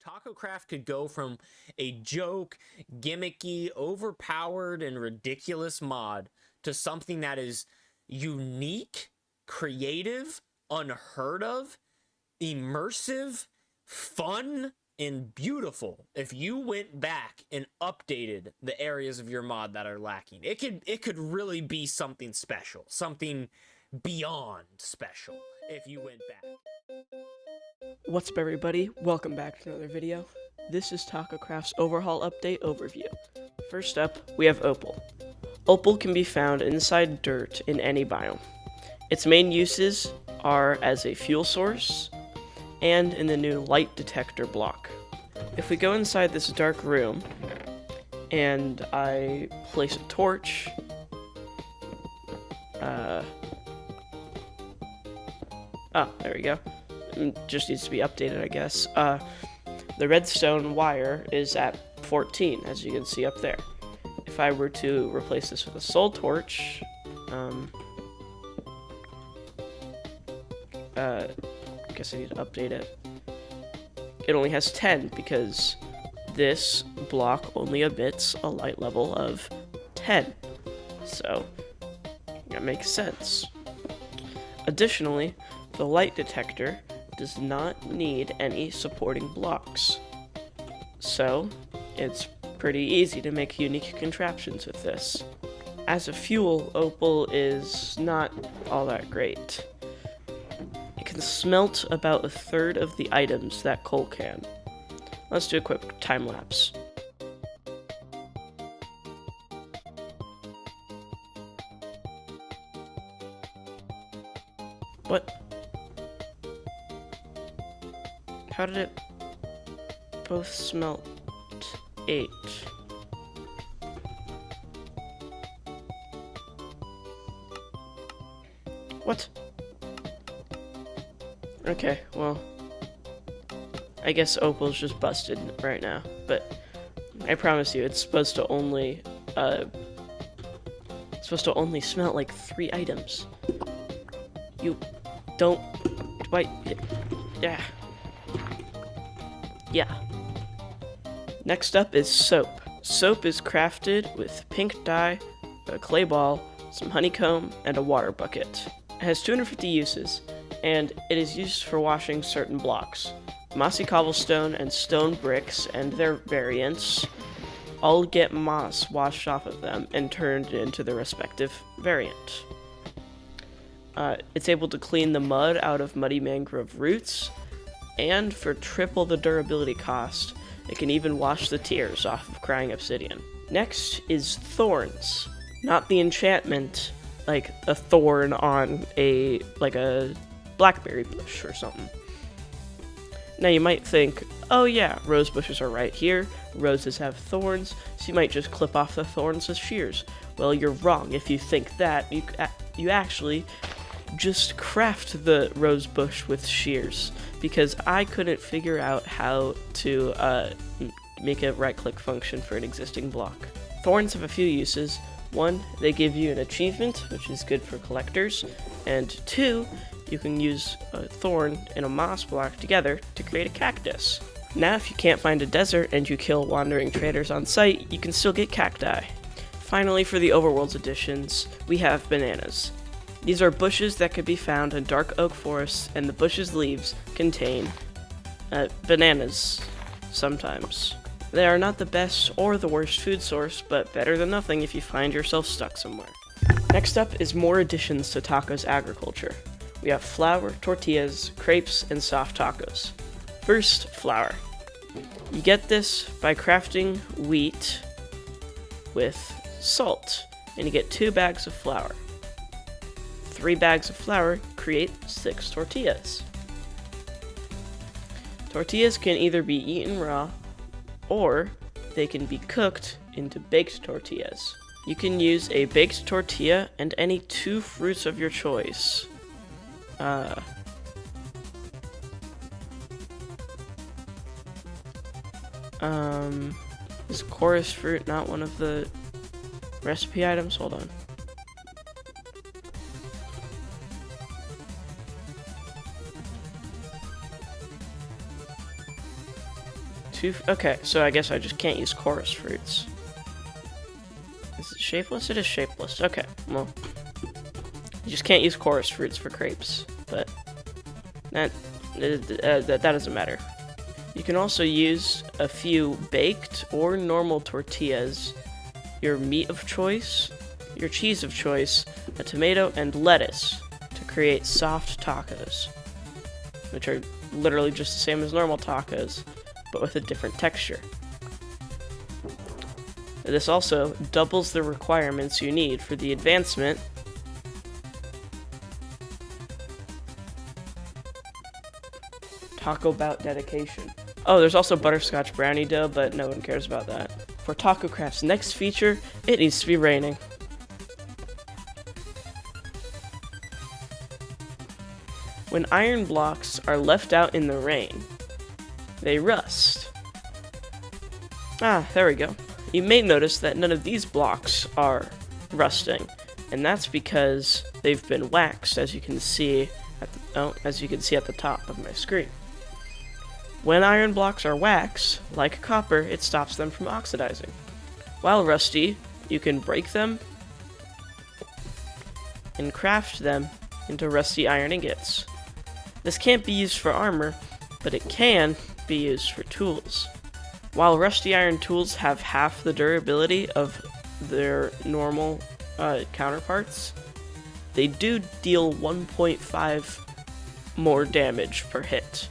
TacoCraft could go from a joke, gimmicky, overpowered, and ridiculous mod to something that is unique, creative, unheard of, immersive, fun, and beautiful. If you went back and updated the areas of your mod that are lacking, it could really be something special, something beyond special if you went back. What's up, everybody? Welcome back to another video. This is TacoCraft's Overhaul Update Overview. First up, we have Opal. Opal can be found inside dirt in any biome. Its main uses are as a fuel source and in the new light detector block. If we go inside this dark room and I place a torch, there we go. Just needs to be updated, I guess. The redstone wire is at 14, as you can see up there. If I were to replace this with a soul torch, I guess I need to update it. It only has 10 because this block only emits a light level of 10. So, that makes sense. Additionally, the light detector does not need any supporting blocks. So, it's pretty easy to make unique contraptions with this. As a fuel, Opal is not all that great. It can smelt about a third of the items that coal can. Let's do a quick time lapse. What? How did it both smelt 8? What? Okay, well, I guess Opal's just busted right now, but I promise you, it's supposed to only smelt like 3 items. You don't. Wait. Yeah. Yeah. Next up is soap. Soap is crafted with pink dye, a clay ball, some honeycomb, and a water bucket. It has 250 uses, and it is used for washing certain blocks. Mossy cobblestone and stone bricks and their variants all get moss washed off of them and turned into their respective variant. It's able to clean the mud out of muddy mangrove roots, and for triple the durability cost, it can even wash the tears off of crying obsidian. Next is thorns. Not the enchantment, like a thorn on a blackberry bush or something. Now you might think, oh yeah, rose bushes are right here, roses have thorns, so you might just clip off the thorns with shears. Well, you're wrong if you think that. You actually just craft the rose bush with shears, because I couldn't figure out how to make a right-click function for an existing block. Thorns have a few uses. 1, they give you an achievement, which is good for collectors, and 2, you can use a thorn and a moss block together to create a cactus. Now, if you can't find a desert and you kill wandering traders on site, you can still get cacti. Finally, for the Overworlds editions, we have bananas. These are bushes that can be found in dark oak forests, and the bush's leaves contain bananas sometimes. They are not the best or the worst food source, but better than nothing if you find yourself stuck somewhere. Next up is more additions to Taco's agriculture. We have flour, tortillas, crepes, and soft tacos. First, flour. You get this by crafting wheat with salt, and you get 2 bags of flour. 3 bags of flour create 6 tortillas. Tortillas can either be eaten raw, or they can be cooked into baked tortillas. You can use a baked tortilla and any 2 fruits of your choice. Is chorus fruit not one of the recipe items? Hold on. Okay, so I guess I just can't use chorus fruits. Is it shapeless? It is shapeless. Okay, well, you just can't use chorus fruits for crepes, but that doesn't matter. You can also use a few baked or normal tortillas, your meat of choice, your cheese of choice, a tomato, and lettuce to create soft tacos, which are literally just the same as normal tacos, but with a different texture. This also doubles the requirements you need for the advancement Taco Bout dedication. Oh, there's also butterscotch brownie dough, but no one cares about that. For TacoCraft's next feature, it needs to be raining. When iron blocks are left out in the rain, they rust. Ah, there we go. You may notice that none of these blocks are rusting, and that's because they've been waxed, as you can see at the top of my screen. When iron blocks are waxed, like copper, it stops them from oxidizing. While rusty, you can break them and craft them into rusty iron ingots. This can't be used for armor, but it can be used for tools. While rusty iron tools have half the durability of their normal counterparts, they do deal 1.5 more damage per hit.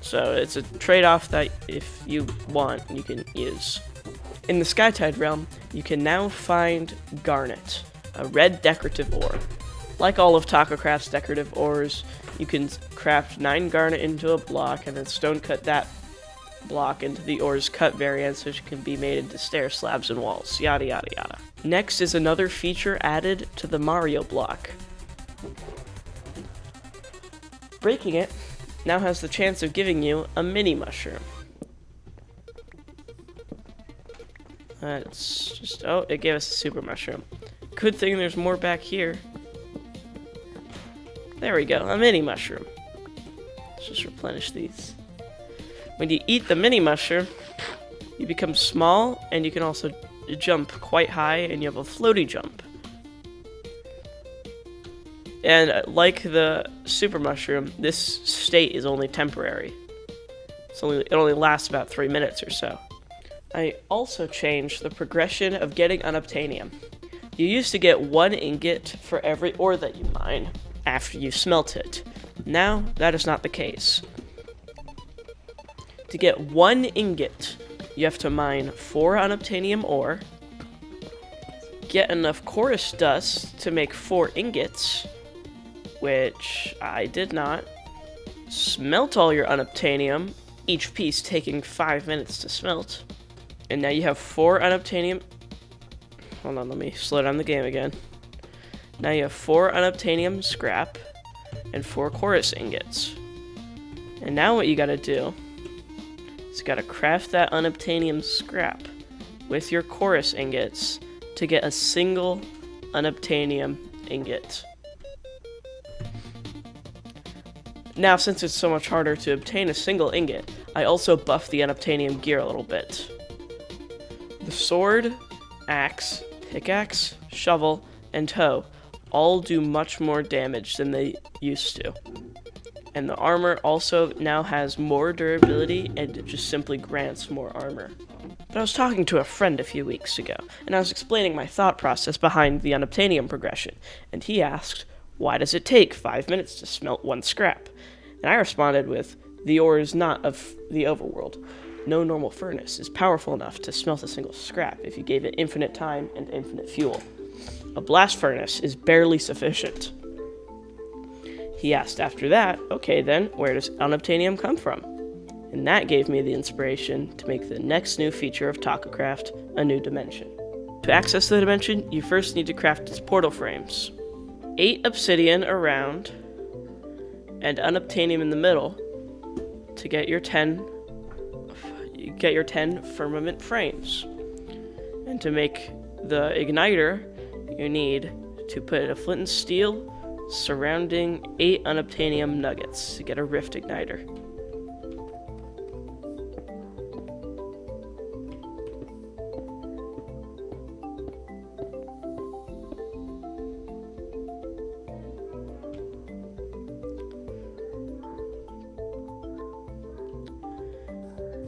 So it's a trade-off that if you want, you can use. In the Skytide realm, you can now find garnet, a red decorative ore. Like all of TacoCraft's decorative ores, you can craft 9 garnet into a block and then stone cut that block into the ore's cut variants, which can be made into stair slabs and walls, yada yada yada. Next is another feature added to the Mario block. Breaking it now has the chance of giving you a mini mushroom. It's just, oh, it gave us a super mushroom. Good thing there's more back here. There we go, a mini mushroom. Let's just replenish these. When you eat the mini mushroom, you become small, and you can also jump quite high, and you have a floaty jump. And like the super mushroom, this state is only temporary. It only lasts about 3 minutes or so. I also changed the progression of getting unobtainium. You used to get 1 ingot for every ore that you mine after you smelt it. Now, that is not the case. To get 1 ingot, you have to mine 4 unobtainium ore, get enough chorus dust to make 4 ingots, which I did not, smelt all your unobtainium, each piece taking 5 minutes to smelt, and now you have 4 unobtainium. Hold on, let me slow down the game again. Now you have 4 unobtainium scrap and 4 chorus ingots. And now what you gotta do is you gotta craft that unobtainium scrap with your chorus ingots to get a single unobtainium ingot. Now, since it's so much harder to obtain a single ingot, I also buffed the unobtainium gear a little bit. The sword, axe, pickaxe, shovel, and hoe all do much more damage than they used to. And the armor also now has more durability, and it just simply grants more armor. But I was talking to a friend a few weeks ago, and I was explaining my thought process behind the unobtainium progression, and he asked, why does it take 5 minutes to smelt 1 scrap? And I responded with, the ore is not of the overworld. No normal furnace is powerful enough to smelt a single scrap if you gave it infinite time and infinite fuel. A blast furnace is barely sufficient. He asked after that, okay then, where does unobtainium come from? And that gave me the inspiration to make the next new feature of TacoCraft a new dimension. To access the dimension, you first need to craft its portal frames. 8 obsidian around, and unobtainium in the middle to get your 10 firmament frames. And to make the igniter, you need to put a flint and steel surrounding 8 unobtainium nuggets to get a rift igniter.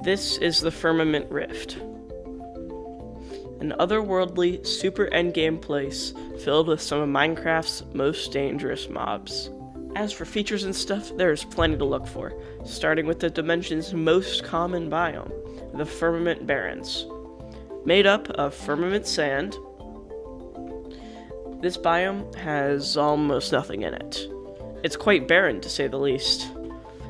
This is the Firmament Rift, an otherworldly, super endgame place filled with some of Minecraft's most dangerous mobs. As for features and stuff, there's plenty to look for, starting with the dimension's most common biome, the Firmament Barrens. Made up of firmament sand, this biome has almost nothing in it. It's quite barren, to say the least.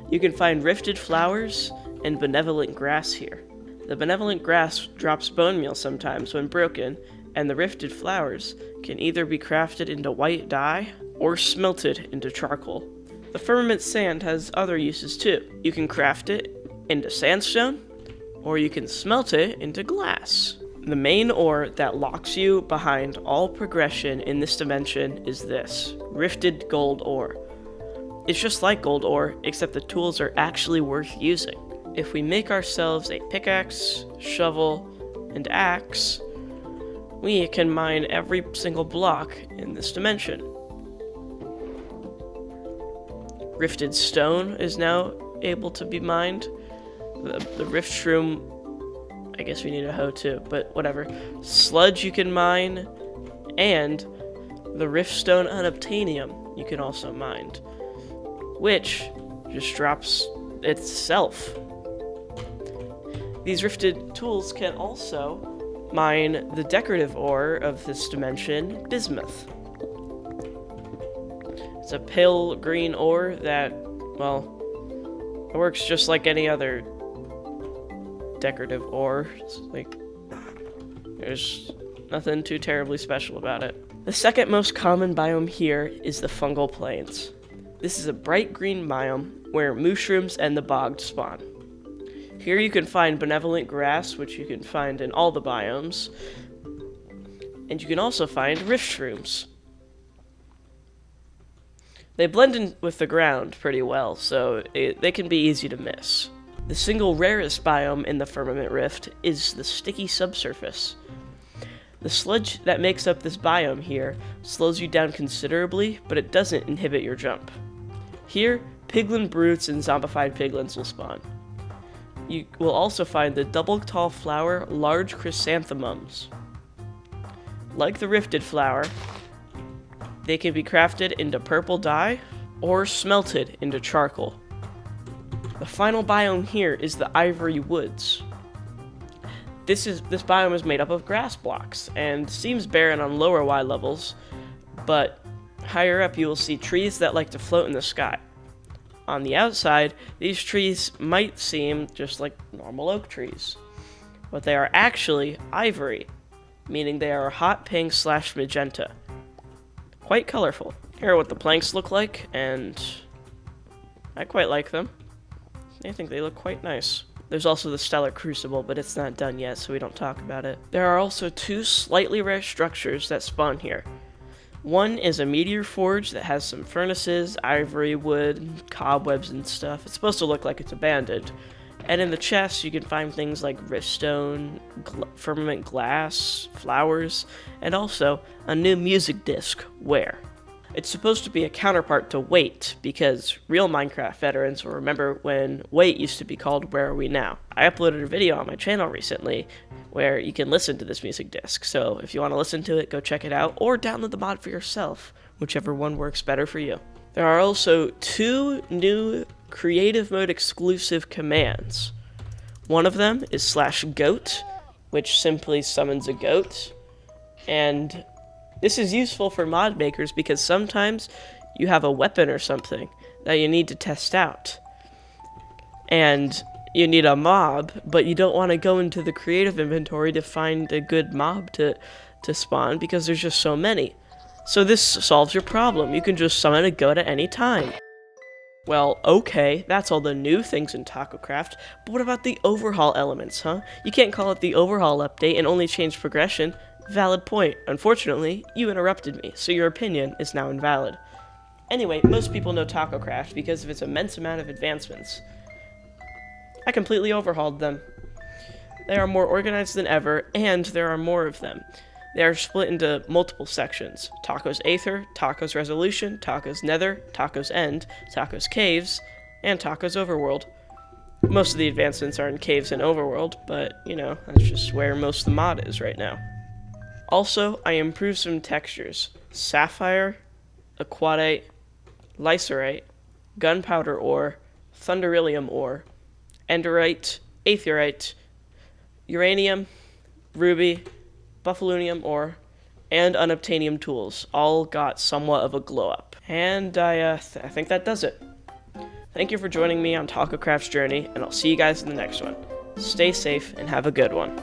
You can find rifted flowers and benevolent grass here. The benevolent grass drops bone meal sometimes when broken, and the rifted flowers can either be crafted into white dye or smelted into charcoal. The firmament sand has other uses too. You can craft it into sandstone, or you can smelt it into glass. The main ore that locks you behind all progression in this dimension is this, rifted gold ore. It's just like gold ore, except the tools are actually worth using. If we make ourselves a pickaxe, shovel, and axe, we can mine every single block in this dimension. Rifted stone is now able to be mined. The rift shroom, I guess we need a hoe too, but whatever. Sludge you can mine, and the rift stone unobtainium you can also mine, which just drops itself. These rifted tools can also mine the decorative ore of this dimension, bismuth. It's a pale green ore that, well, it works just like any other decorative ore. It's like, there's nothing too terribly special about it. The second most common biome here is the fungal plains. This is a bright green biome where mushrooms and the bog spawn. Here you can find benevolent grass, which you can find in all the biomes, and you can also find rift shrooms. They blend in with the ground pretty well, so they can be easy to miss. The single rarest biome in the Firmament Rift is the sticky subsurface. The sludge that makes up this biome here slows you down considerably, but it doesn't inhibit your jump. Here, piglin brutes and zombified piglins will spawn. You will also find the double tall flower large chrysanthemums. Like the rifted flower, they can be crafted into purple dye or smelted into charcoal. The final biome here is the Ivory Woods. This biome is made up of grass blocks and seems barren on lower Y levels, but higher up you will see trees that like to float in the sky. On the outside, these trees might seem just like normal oak trees, but they are actually ivory, meaning they are hot pink / magenta. Quite colorful. Here are what the planks look like, and I quite like them. I think they look quite nice. There's also the Stellar Crucible, but it's not done yet, so we don't talk about it. There are also two slightly rare structures that spawn here. One is a meteor forge that has some furnaces, ivory, wood, cobwebs, and stuff. It's supposed to look like it's abandoned. And in the chest, you can find things like riftstone, firmament glass, flowers, and also a new music disc, Where. It's supposed to be a counterpart to Wait, because real Minecraft veterans will remember when Wait used to be called Where Are We Now. I uploaded a video on my channel recently where you can listen to this music disc, so if you want to listen to it, go check it out, or download the mod for yourself, whichever one works better for you. There are also two new creative mode exclusive commands. One of them is /goat, which simply summons a goat, and this is useful for mod makers because sometimes you have a weapon or something that you need to test out, and you need a mob, but you don't want to go into the creative inventory to find a good mob to spawn because there's just so many. So this solves your problem. You can just summon a goat at any time. Well, okay, that's all the new things in TacoCraft, but what about the overhaul elements, huh? You can't call it the overhaul update and only change progression. Valid point. Unfortunately, you interrupted me, so your opinion is now invalid. Anyway, most people know TacoCraft because of its immense amount of advancements. I completely overhauled them. They are more organized than ever, and there are more of them. They are split into multiple sections: Taco's Aether, Taco's Resolution, Taco's Nether, Taco's End, Taco's Caves, and Taco's Overworld. Most of the advancements are in caves and overworld, but, you know, that's just where most of the mod is right now. Also, I improved some textures. Sapphire, aquatite, lycerite, gunpowder ore, thunderillium ore, enderite, aetherite, uranium, ruby, buffalonium ore, and unobtainium tools all got somewhat of a glow up. And I think that does it. Thank you for joining me on TacoCraft's journey, and I'll see you guys in the next one. Stay safe and have a good one.